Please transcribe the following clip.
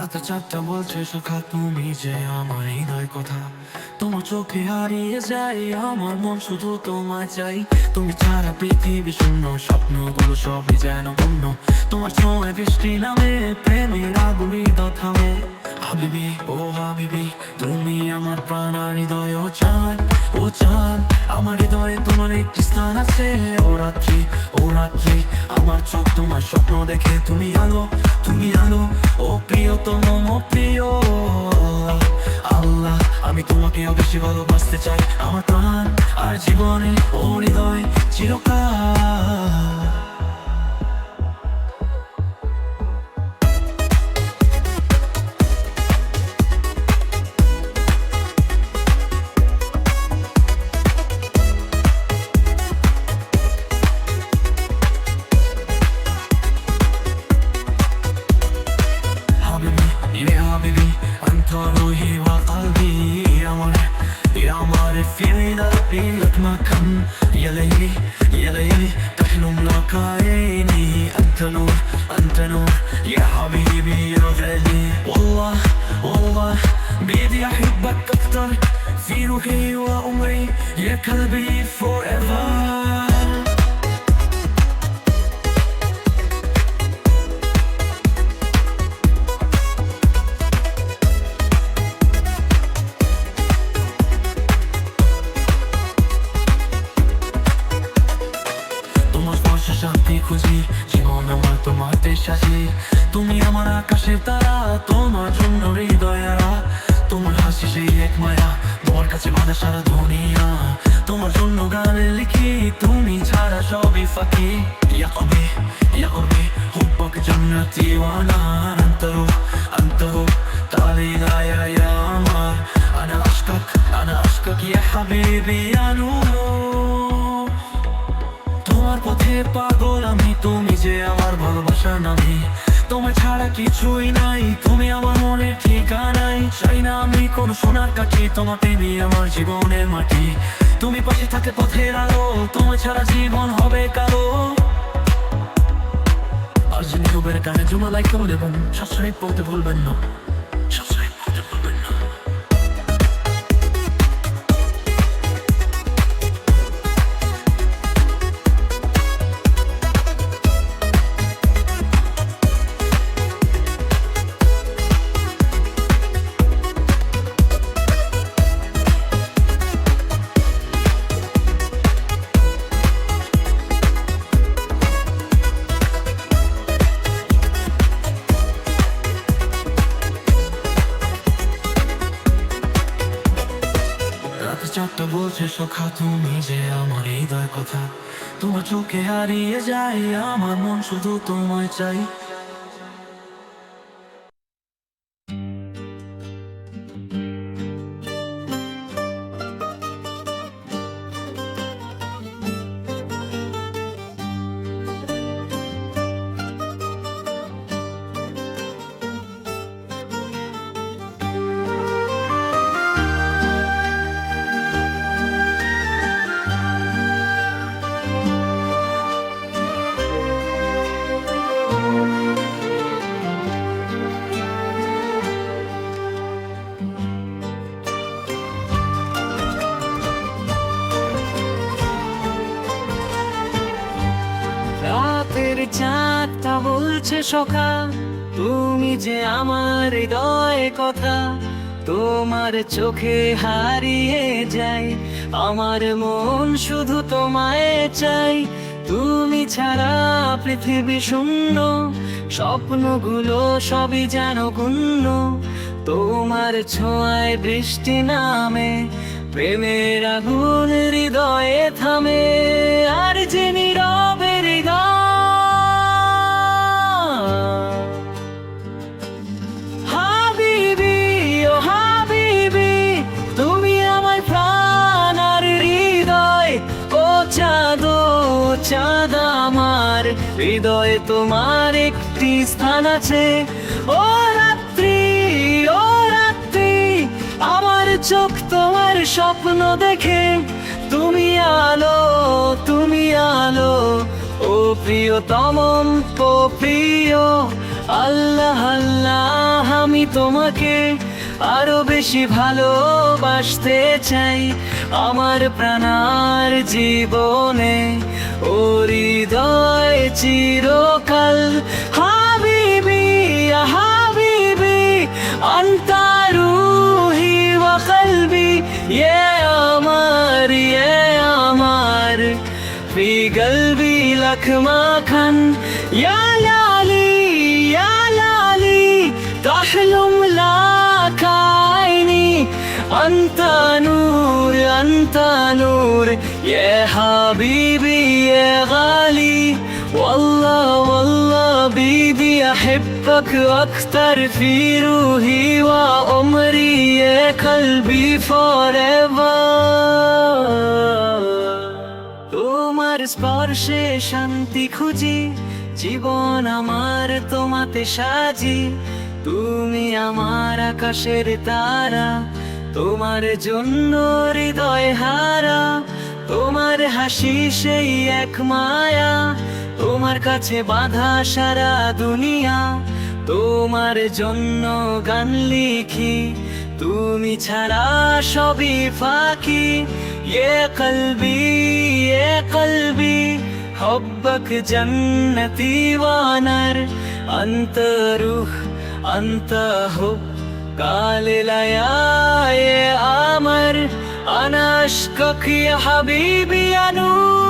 রাতে চারটা বলছে সখা তুমি যে আমার হৃদয় কথা। তোমার চোখে হারিয়ে যায় আমার মন, শুধু তোমায় চাই। তুমি ছাড়া পৃথিবী শূন্য, স্বপ্নগুলো সবই যেন অন্য। তোমার ছোঁয়ায় বৃষ্টি নামে, প্রেমের আগুন হৃদয় থামে। হাবিবি ও হাবিবি, তুমি আমার প্রাণ আর হৃদয়। ও চাঁদ ও চাঁদ, আমার হৃদয়ে তোমার একটি স্থান আছে। ও রাত্রি ও রাত্রি, আমার চোখ তোমার স্বপ্ন দেখে। তুমি আলো তুমি আলো, ও প্রিয়তম ও প্রিয় আল্লাহ। আমি তোমাকে বেশি ভালোবাসতে চাই, আমার প্রাণ আর জীবনে ও হৃদয় চিরকাল। يا حبيبي أنت روحي وقلبي، يا مرح يا معرف في قلبي لك مكان. يا ليلي يا ليلي تحلم لك عيني، أنت نور أنت نور يا حبيبي يا غالي. والله والله بيدي أحبك أكتر، في روحي وعمري يا قلبي forever. শান্তি খুঁজি, জীবন আমার তোমাতে সাজি। তুমি আমার আকাশের তারা, তোমার জন্য হৃদয় আরা। তোমার হাসি সেই এক মায়া, তোমার কাছে বাঁধা সারা দুনিয়া। তোমার জন্য গানে লিখি, তুমি ছাড়া সবই ফাঁকি। ইয়া কবি ইয়া কবি হুব্বক জান্নাতি ওয়ানা আনতারু আনতারু তালি গায়া ইয়া আমার। আনা আশকাক ইয়া হাবিবি ইয়া নূর। তোমার পথে পাগল আমি, তুমি যে আমার ভালোবাসার নামী। তোমার ছাড়া কিছুই নাই, তুমি আমার মনের ঠিকানাই। চাই না আমি কোনো সোনার কাঠি, তোমার প্রেমই আমার জীবনের মাটি। তুমি পাশে থাকে পথের আলো, তোমার ছাড়া জীবন হবে কালো। আর যিনি উবের গানে জমা লাইক করে দেবেন, সাবস্ক্রাইব করতে ভুলবেন না। সাবস্ক্রাইব করতে ভুলবেন না। চারটা বলছে সখা তুমি যে আমার হৃদয় কথা। তোমার চোখে হারিয়ে যায় আমার মন, শুধু তোমায় চাই। রাতের চাঁদটা বলছে সখা তুমি যে আমার হৃদয় কথা। তোমার চোখে হারিয়ে যায় আমার মন, শুধু তোমায় চাই। তুমি ছাড়া পৃথিবী শূন্য, স্বপ্নগুলো সবই যেন গুণ্য। তোমার ছোঁয়ায় বৃষ্টি নামে, প্রেমের আগুন হৃদয়ে থামে। আর যে নীরবে হৃদয় হাবিবি ও হাবিবি, তুমি আমার প্রাণ আর হৃদয়। ও চাঁদ চাঁদ, আমার হৃদয়ে তোমার একটি স্থান আছে। ও রাত্রি ও রাত্রি, আমার চোখ তোমার স্বপ্ন দেখে। তুমি আলো তুমি আলো, ও প্রিয়তম ও প্রিয় আল্লাহ আল্লাহ আমি তোমাকে আরো বেশি ভালোবাসতে চাই আমার প্রাণার জীবনে ও হৃদয় চিরকাল হাবিবি হাবিবি আন্তা রুহি ওয়া কলবি ইয়ে আমার ফি কলবি লাখ মাখান ইয়া লালি তাহলুম লাক আইনি أنت نور يا حبيبي يا غالي والله بيدي أحبك أكتر في روحي وعمري يا قلبي forever তোমার স্পর্শে শান্তি খুঁজি জীবন আমার তোমাতে সাজি তুমি আমার আকাশের তারা তোমার জন্য হৃদয় হারা তোমার হাসি সেই এক মায়া তোমার কাছে বাঁধা সারা দুনিয়া তোমার জন্য গান লিখি তুমি ছাড়া সবই ফাঁকি ইয়ে কলবি হব্বক জন্নতি ওয়ানার أنت روح أنت حب قال لا يا أمر أنا أشكك يا حبيبي يا نور